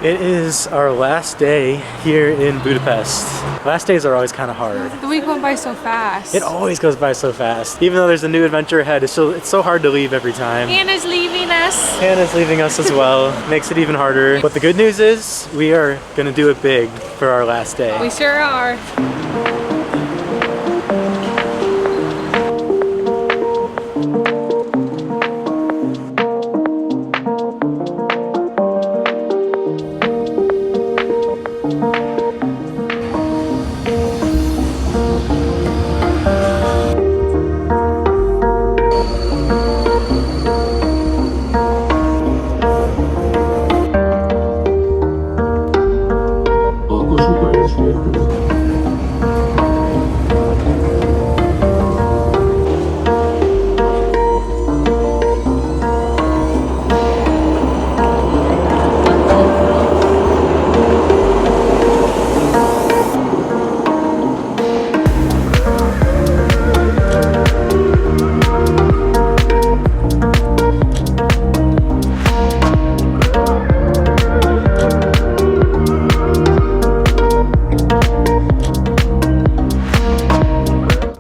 It is our last day here in Budapest. Last days are always kind of hard. The week went by so fast. It always goes by so fast. Even though there's a new adventure ahead, it's so hard to leave every time. Hannah's leaving us. Hannah's leaving us as well. Makes it even harder. But the good news is we are gonna do it big for our last day. We sure are.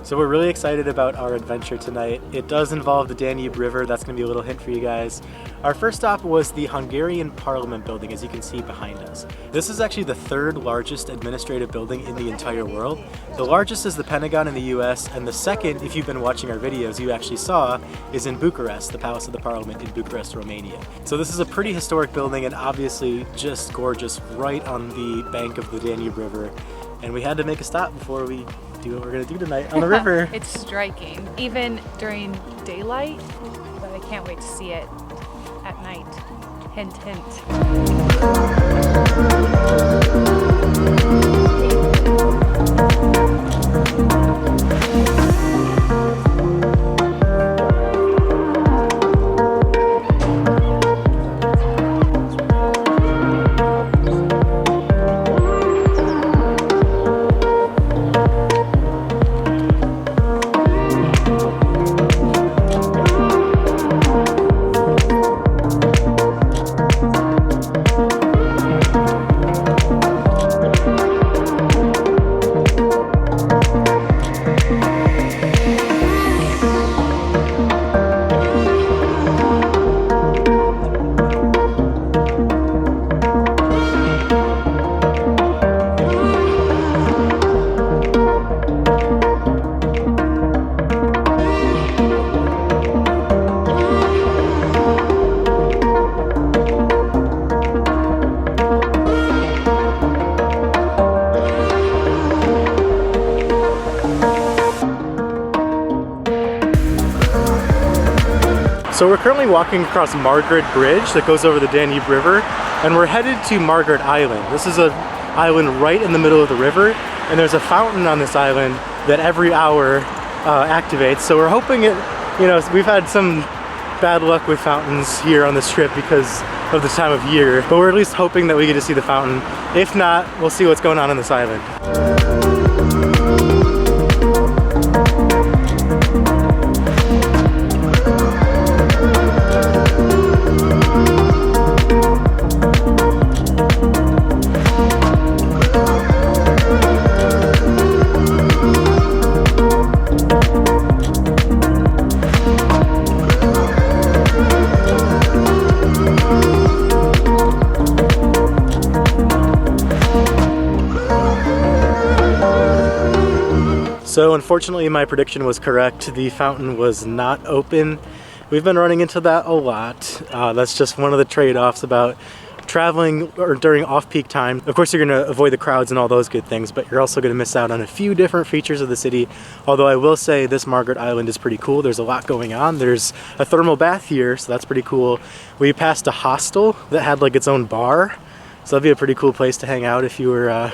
So we're really excited about our adventure tonight. It does involve the Danube River. That's going to be a little hint for you guys. Our first stop was the Hungarian Parliament building, as you can see behind us. This is actually the third largest administrative building in the entire world. The largest is the Pentagon in the US, and the second, if you've been watching our videos, you actually saw, is in Bucharest, the Palace of the Parliament in Bucharest, Romania. So this is a pretty historic building and obviously just gorgeous, right on the bank of the Danube River. And we had to make a stop before we do what we're gonna do tonight on the river. It's striking, even during daylight, but I can't wait to see it at night. Hint, hint. So we're currently walking across Margaret Bridge that goes over the Danube River, and we're headed to Margaret Island. This is an island right in the middle of the river, and there's a fountain on this island that every hour activates. So we're hoping it, you know, we've had some bad luck with fountains here on this trip because of the time of year, but we're at least hoping that we get to see the fountain. If not, we'll see what's going on this island. So unfortunately my prediction was correct. The fountain was not open. We've been running into that a lot. That's just one of the trade-offs about traveling or during off-peak time. Of course you're going to avoid the crowds and all those good things, but you're also going to miss out on a few different features of the city. Although I will say this Margaret Island is pretty cool. There's a lot going on. There's a thermal bath here, so that's pretty cool. We passed a hostel that had like its own bar, so that'd be a pretty cool place to hang out if you were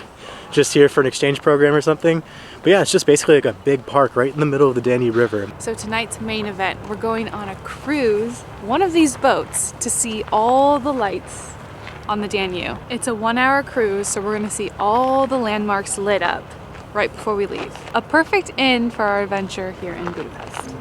just here for an exchange program or something. But yeah, it's just basically like a big park right in the middle of the Danube River. So tonight's main event, we're going on a cruise, one of these boats, to see all the lights on the Danube. It's a 1-hour cruise, so we're gonna see all the landmarks lit up right before we leave. A perfect end for our adventure here in Budapest.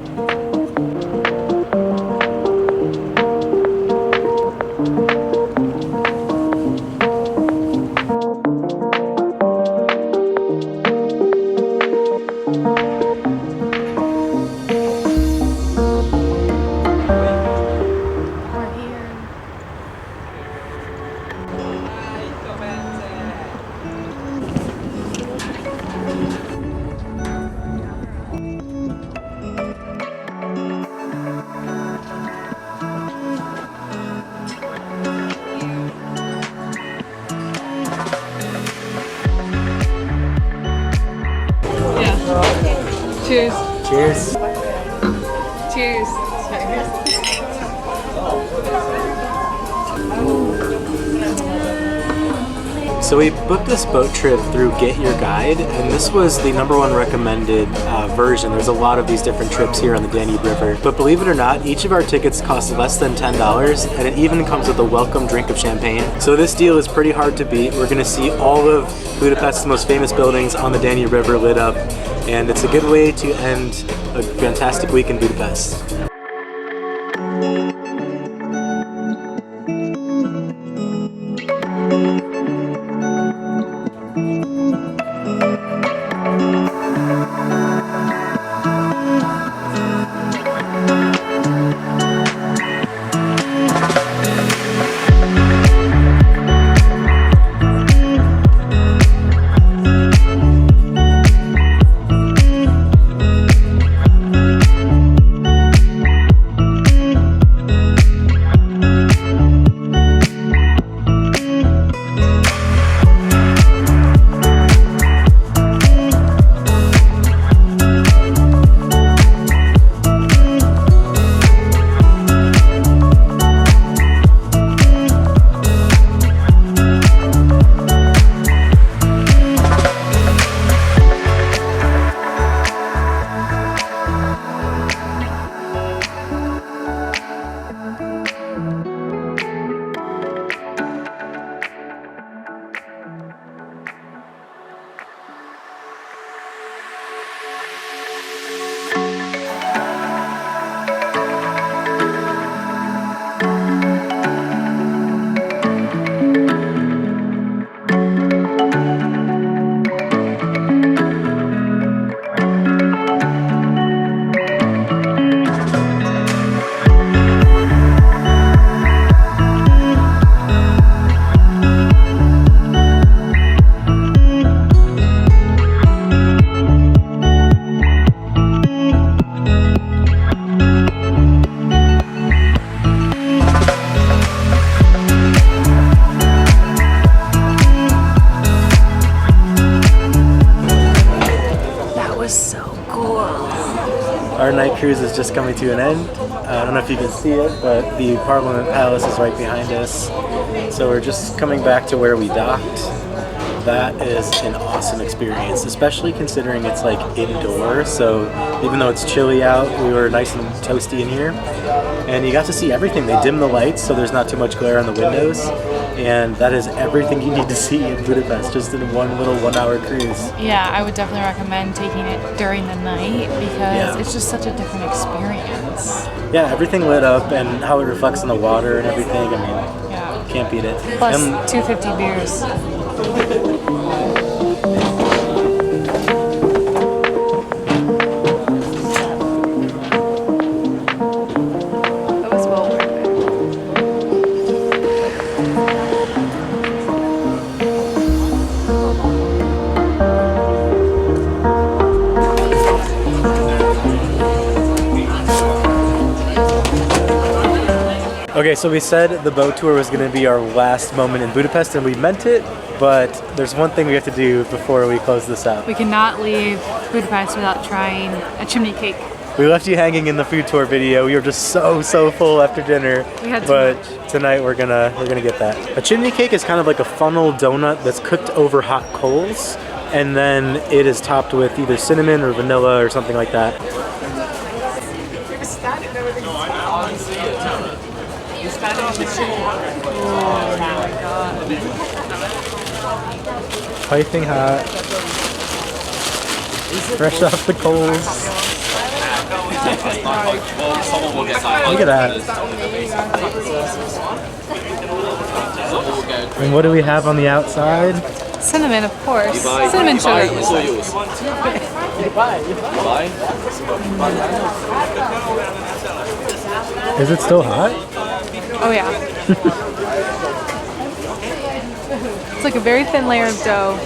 Cheers. Cheers. Cheers. So we booked this boat trip through Get Your Guide, and this was the #1 recommended version. There's a lot of these different trips here on the Danube River. But believe it or not, each of our tickets cost less than $10, and it even comes with a welcome drink of champagne. So this deal is pretty hard to beat. We're gonna see all of Budapest's most famous buildings on the Danube River lit up, and it's a good way to end a fantastic week in Budapest. Our night cruise is just coming to an end. I don't know if you can see it, but the Parliament Palace is right behind us. So we're just coming back to where we docked. That is an awesome experience, especially considering it's like indoors. So even though it's chilly out, we were nice and toasty in here. And you got to see everything. They dim the lights so there's not too much glare on the windows. And that is everything you need to see in Budapest, just in one little 1 hour cruise. Yeah, I would definitely recommend taking it during the night because it's just such a different experience. Yeah, everything lit up and how it reflects in the water and everything. I mean, can't beat it. Plus 250 beers. Okay, so we said the boat tour was going to be our last moment in Budapest, and we meant it, but there's one thing we have to do before we close this out. We cannot leave Budapest without trying a chimney cake. We left you hanging in the food tour video. We were just so full after dinner. We had but tonight we're gonna get that. A chimney cake is kind of like a funnel donut that's cooked over hot coals, and then it is topped with either cinnamon or vanilla or something like that. Oh my god. Piping hot. Fresh off the coals. Look at that. And what do we have on the outside? Cinnamon, of course. Cinnamon sugar. Is it still hot? Oh yeah. It's like a very thin layer of dough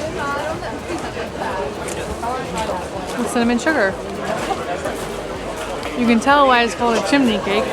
with cinnamon sugar. You can tell why it's called a chimney cake.